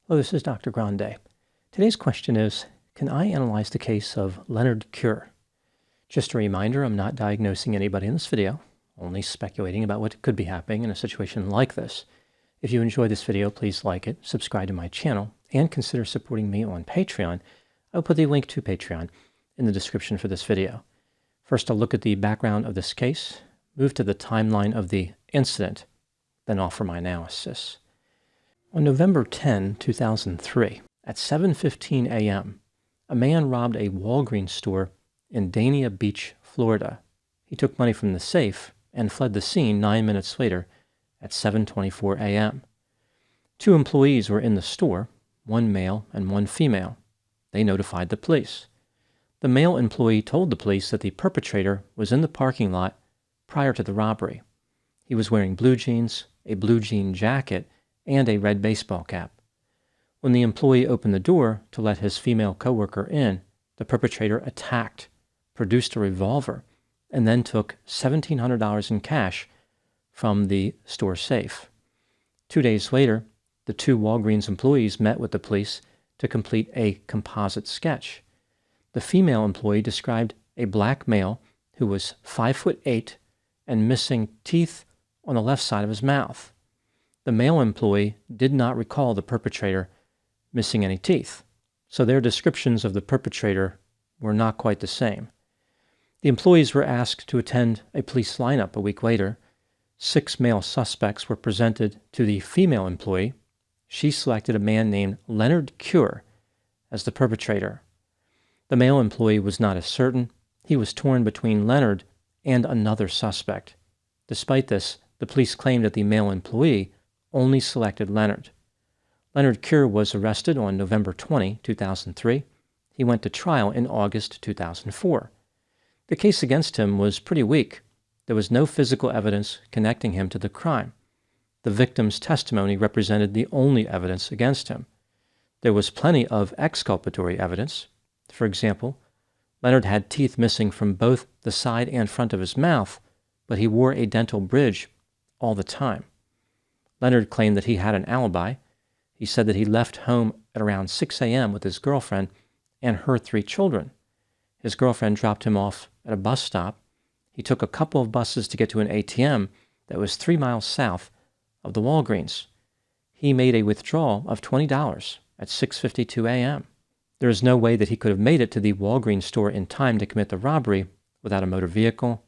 Hello, this is Dr. Grande. Today's question is, can I analyze the case of Leonard Cure? Just a reminder, I'm not diagnosing anybody in this video, only speculating about what could be happening in a situation like this. If you enjoy this video, please like it, subscribe to my channel, and consider supporting me on Patreon. I'll put the link to Patreon in the description for this video. First, I'll look at the background of this case, move to the timeline of the incident, then offer my analysis. On November 10, 2003, at 7:15 a.m., a man robbed a Walgreens store in Dania Beach, Florida. He took money from the safe and fled the scene 9 minutes later at 7:24 a.m. Two employees were in the store, one male and one female. They notified the police. The male employee told the police that the perpetrator was in the parking lot prior to the robbery. He was wearing blue jeans, a blue jean jacket, and a red baseball cap. When the employee opened the door to let his female coworker in, the perpetrator attacked, produced a revolver, and then took $1,700 in cash from the store safe. 2 days later, the two Walgreens employees met with the police to complete a composite sketch. The female employee described a black male who was 5'8" and missing teeth on the left side of his mouth. The male employee did not recall the perpetrator missing any teeth, so their descriptions of the perpetrator were not quite the same. The employees were asked to attend a police lineup a week later. 6 male suspects were presented to the female employee. She selected a man named Leonard Cure as the perpetrator. The male employee was not as certain. He was torn between Leonard and another suspect. Despite this, the police claimed that the male employee only selected Leonard. Leonard Cure was arrested on November 20, 2003. He went to trial in August 2004. The case against him was pretty weak. There was no physical evidence connecting him to the crime. The victim's testimony represented the only evidence against him. There was plenty of exculpatory evidence. For example, Leonard had teeth missing from both the side and front of his mouth, but he wore a dental bridge all the time. Leonard claimed that he had an alibi. He said that he left home at around 6 a.m. with his girlfriend and her 3 children. His girlfriend dropped him off at a bus stop. He took a couple of buses to get to an ATM that was 3 miles south of the Walgreens. He made a withdrawal of $20 at 6:52 a.m. There is no way that he could have made it to the Walgreens store in time to commit the robbery without a motor vehicle.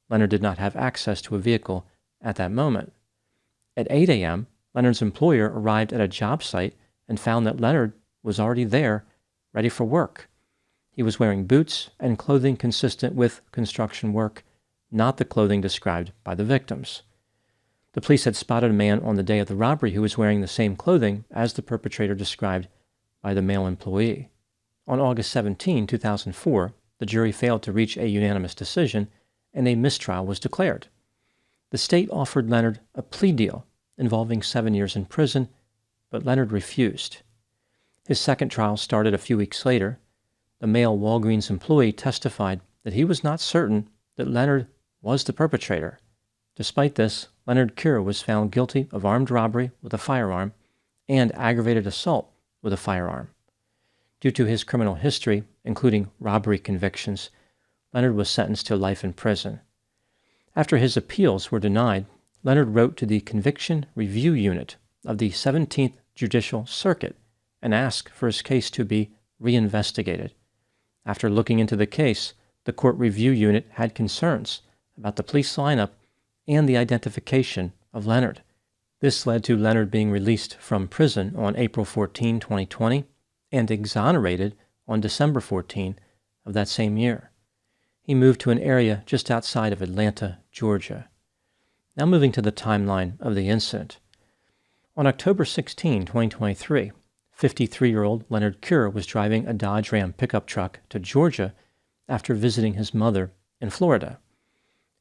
Leonard did not have access to a vehicle at that moment. At 8 a.m., Leonard's employer arrived at a job site and found that Leonard was already there, ready for work. He was wearing boots and clothing consistent with construction work, not the clothing described by the victims. The police had spotted a man on the day of the robbery who was wearing the same clothing as the perpetrator described by the male employee. On August 17, 2004, the jury failed to reach a unanimous decision, and a mistrial was declared. The state offered Leonard a plea deal involving 7 years in prison, but Leonard refused. His second trial started a few weeks later. The male Walgreens employee testified that he was not certain that Leonard was the perpetrator. Despite this, Leonard Cure was found guilty of armed robbery with a firearm and aggravated assault with a firearm. Due to his criminal history, including robbery convictions, Leonard was sentenced to life in prison. After his appeals were denied, Leonard wrote to the Conviction Review Unit of the 17th Judicial Circuit and asked for his case to be reinvestigated. After looking into the case, the Court Review Unit had concerns about the police lineup and the identification of Leonard. This led to Leonard being released from prison on April 14, 2020, and exonerated on December 14 of that same year. He moved to an area just outside of Atlanta, Georgia. Now moving to the timeline of the incident. On October 16, 2023, 53-year-old Leonard Cure was driving a Dodge Ram pickup truck to Georgia after visiting his mother in Florida.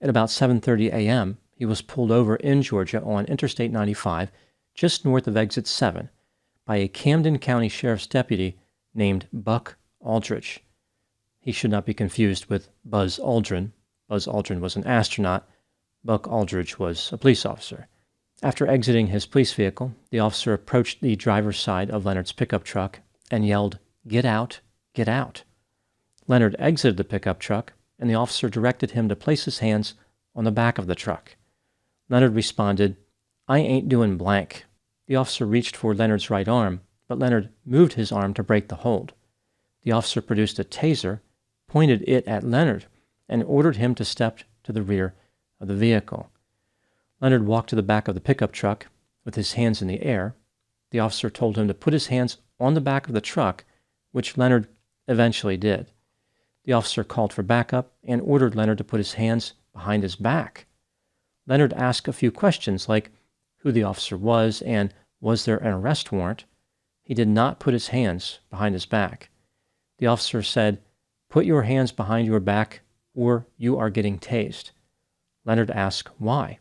At about 7:30 a.m., he was pulled over in Georgia on Interstate 95, just north of Exit 7, by a Camden County Sheriff's deputy named Buck Aldridge. He should not be confused with Buzz Aldrin. Buzz Aldrin was an astronaut. Buck Aldridge was a police officer. After exiting his police vehicle, the officer approached the driver's side of Leonard's pickup truck and yelled, "Get out, get out." Leonard exited the pickup truck, and the officer directed him to place his hands on the back of the truck. Leonard responded, "I ain't doing blank." The officer reached for Leonard's right arm, but Leonard moved his arm to break the hold. The officer produced a taser, pointed it at Leonard, and ordered him to step to the rear of the vehicle. Leonard walked to the back of the pickup truck with his hands in the air. The officer told him to put his hands on the back of the truck, which Leonard eventually did. The officer called for backup and ordered Leonard to put his hands behind his back. Leonard asked a few questions like who the officer was and was there an arrest warrant. He did not put his hands behind his back. The officer said, "Put your hands behind your back or you are getting tased." Leonard asked why.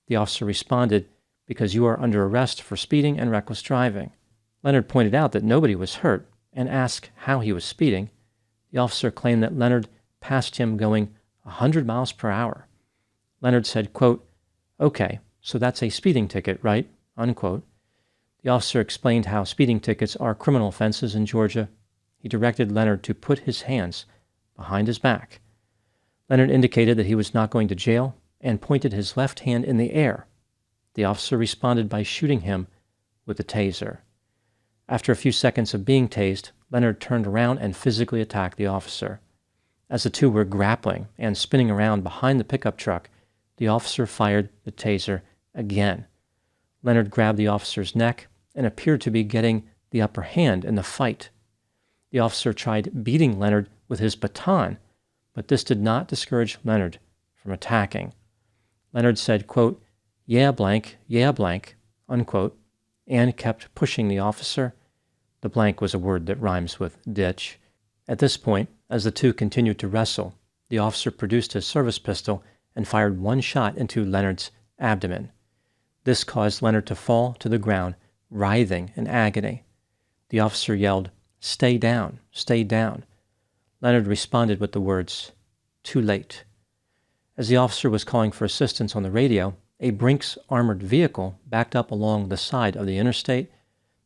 The officer responded, "Because you are under arrest for speeding and reckless driving." Leonard pointed out that nobody was hurt and asked how he was speeding. The officer claimed that Leonard passed him going 100 miles per hour. Leonard said, quote, "Okay, so that's a speeding ticket, right?" unquote. The officer explained how speeding tickets are criminal offenses in Georgia. He directed Leonard to put his hands behind his back. Leonard indicated that he was not going to jail and pointed his left hand in the air. The officer responded by shooting him with a taser. After a few seconds of being tased, Leonard turned around and physically attacked the officer. As the two were grappling and spinning around behind the pickup truck, the officer fired the taser again. Leonard grabbed the officer's neck and appeared to be getting the upper hand in the fight. The officer tried beating Leonard with his baton, but this did not discourage Leonard from attacking. Leonard said, quote, yeah, blank, unquote, and kept pushing the officer. The blank was a word that rhymes with ditch. At this point, as the two continued to wrestle, the officer produced his service pistol and fired one shot into Leonard's abdomen. This caused Leonard to fall to the ground, writhing in agony. The officer yelled, "Stay down, stay down." Leonard responded with the words, "Too late." As the officer was calling for assistance on the radio, a Brinks armored vehicle backed up along the side of the interstate.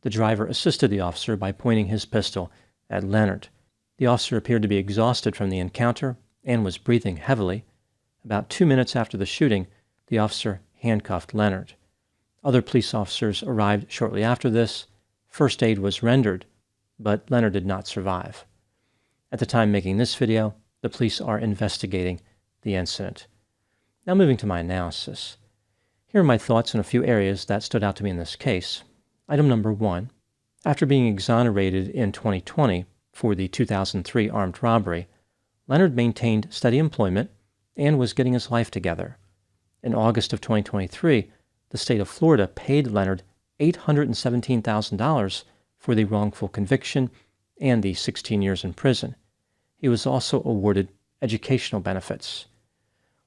The driver assisted the officer by pointing his pistol at Leonard. The officer appeared to be exhausted from the encounter and was breathing heavily. About 2 minutes after the shooting, the officer handcuffed Leonard. Other police officers arrived shortly after this. First aid was rendered, but Leonard did not survive. At the time making this video, the police are investigating the incident. Now moving to my analysis. Here are my thoughts on a few areas that stood out to me in this case. Item number 1. After being exonerated in 2020 for the 2003 armed robbery, Leonard maintained steady employment and was getting his life together. In August of 2023, the state of Florida paid Leonard $817,000 for the wrongful conviction and the 16 years in prison. He was also awarded educational benefits.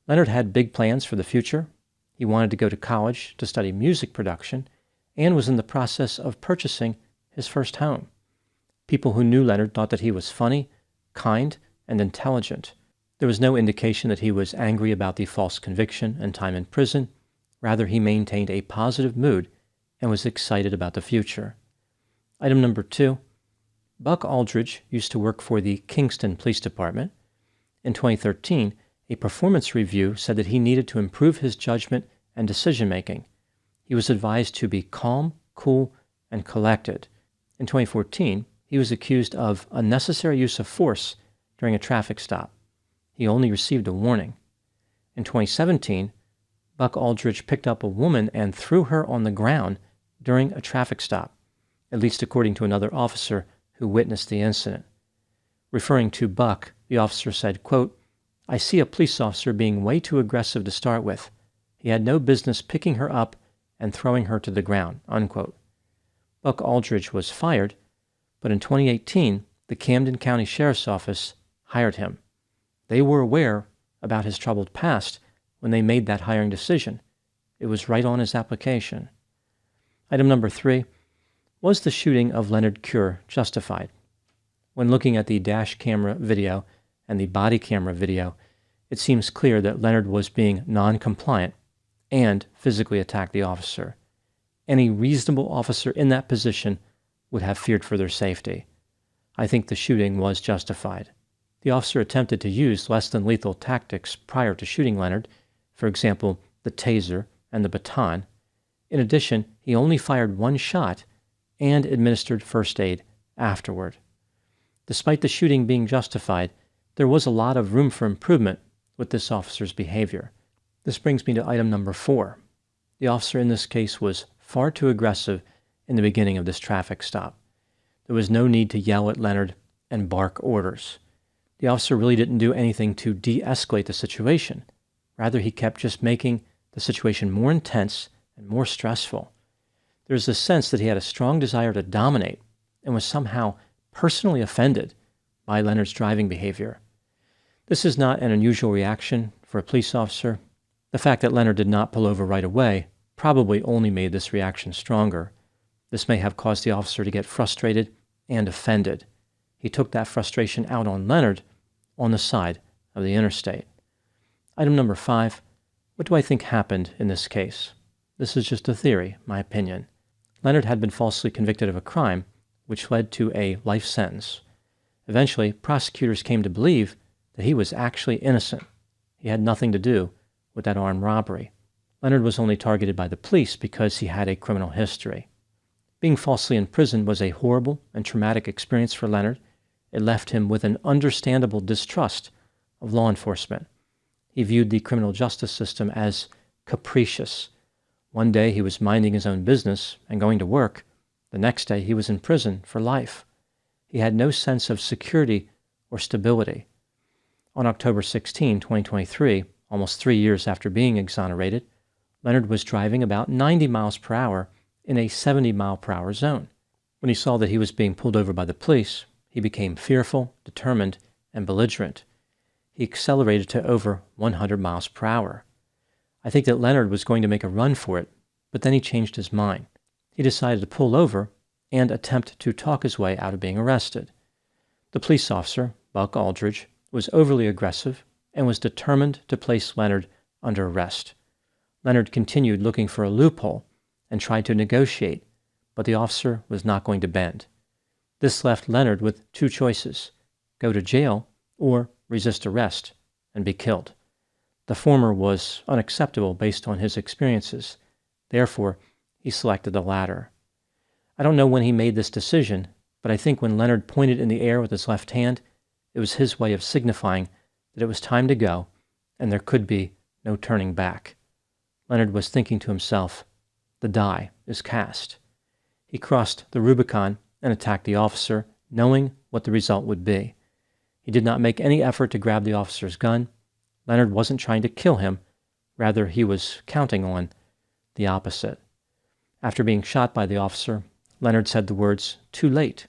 Leonard had big plans for the future. He wanted to go to college to study music production and was in the process of purchasing his first home. People who knew Leonard thought that he was funny, kind, and intelligent. There was no indication that he was angry about the false conviction and time in prison. Rather, he maintained a positive mood and was excited about the future. Item number 2. Buck Aldridge used to work for the Kingston Police Department. In 2013, a performance review said that he needed to improve his judgment and decision-making. He was advised to be calm, cool, and collected. In 2014, he was accused of unnecessary use of force during a traffic stop. He only received a warning. In 2017, Buck Aldridge picked up a woman and threw her on the ground during a traffic stop, at least according to another officer who witnessed the incident. Referring to Buck, the officer said, quote, "I see a police officer being way too aggressive to start with. He had no business picking her up and throwing her to the ground," unquote. Buck Aldridge was fired, but in 2018, the Camden County Sheriff's Office hired him. They were aware about his troubled past when they made that hiring decision. It was right on his application. Item number 3. Was the shooting of Leonard Cure justified? When looking at the dash camera video and the body camera video, it seems clear that Leonard was being non-compliant and physically attacked the officer. Any reasonable officer in that position would have feared for their safety. I think the shooting was justified. The officer attempted to use less than lethal tactics prior to shooting Leonard, for example, the taser and the baton. In addition, he only fired one shot and administered first aid afterward. Despite the shooting being justified, there was a lot of room for improvement with this officer's behavior. This brings me to item number 4. The officer in this case was far too aggressive in the beginning of this traffic stop. There was no need to yell at Leonard and bark orders. The officer really didn't do anything to de-escalate the situation. Rather, he kept just making the situation more intense and more stressful. There was a sense that he had a strong desire to dominate and was somehow personally offended by Leonard's driving behavior. This is not an unusual reaction for a police officer. The fact that Leonard did not pull over right away probably only made this reaction stronger. This may have caused the officer to get frustrated and offended. He took that frustration out on Leonard on the side of the interstate. Item number 5. What do I think happened in this case? This is just a theory, my opinion. Leonard had been falsely convicted of a crime, which led to a life sentence. Eventually, prosecutors came to believe that he was actually innocent. He had nothing to do with that armed robbery. Leonard was only targeted by the police because he had a criminal history. Being falsely imprisoned was a horrible and traumatic experience for Leonard. It left him with an understandable distrust of law enforcement. He viewed the criminal justice system as capricious. One day he was minding his own business and going to work. The next day he was in prison for life. He had no sense of security or stability. On October 16, 2023, almost 3 years after being exonerated, Leonard was driving about 90 miles per hour in a 70-mile-per-hour zone. When he saw that he was being pulled over by the police, he became fearful, determined, and belligerent. He accelerated to over 100 miles per hour. I think that Leonard was going to make a run for it, but then he changed his mind. He decided to pull over and attempt to talk his way out of being arrested. The police officer, Buck Aldridge, was overly aggressive and was determined to place Leonard under arrest. Leonard continued looking for a loophole and tried to negotiate, but the officer was not going to bend. This left Leonard with two choices: go to jail or resist arrest and be killed. The former was unacceptable based on his experiences. Therefore, he selected the latter. I don't know when he made this decision, but I think when Leonard pointed in the air with his left hand, it was his way of signifying that it was time to go and there could be no turning back. Leonard was thinking to himself, the die is cast. He crossed the Rubicon and attacked the officer, knowing what the result would be. He did not make any effort to grab the officer's gun. Leonard wasn't trying to kill him. Rather, he was counting on the opposite. After being shot by the officer, Leonard said the words, "Too late."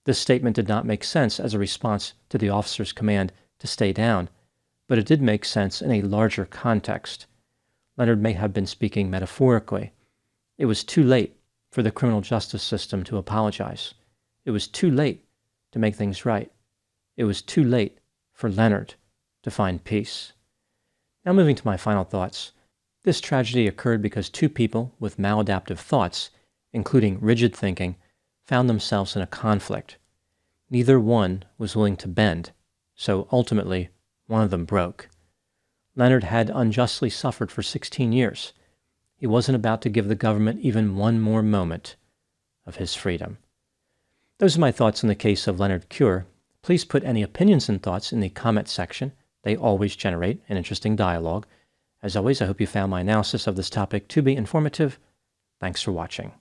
This statement did not make sense as a response to the officer's command to stay down, but it did make sense in a larger context. Leonard may have been speaking metaphorically. It was too late for the criminal justice system to apologize. It was too late to make things right. It was too late for Leonard to find peace. Now moving to my final thoughts. This tragedy occurred because two people with maladaptive thoughts, including rigid thinking, found themselves in a conflict. Neither one was willing to bend, so ultimately one of them broke. Leonard had unjustly suffered for 16 years. He wasn't about to give the government even one more moment of his freedom. Those are my thoughts on the case of Leonard Cure. Please put any opinions and thoughts in the comment section. They always generate an interesting dialogue. As always, I hope you found my analysis of this topic to be informative. Thanks for watching.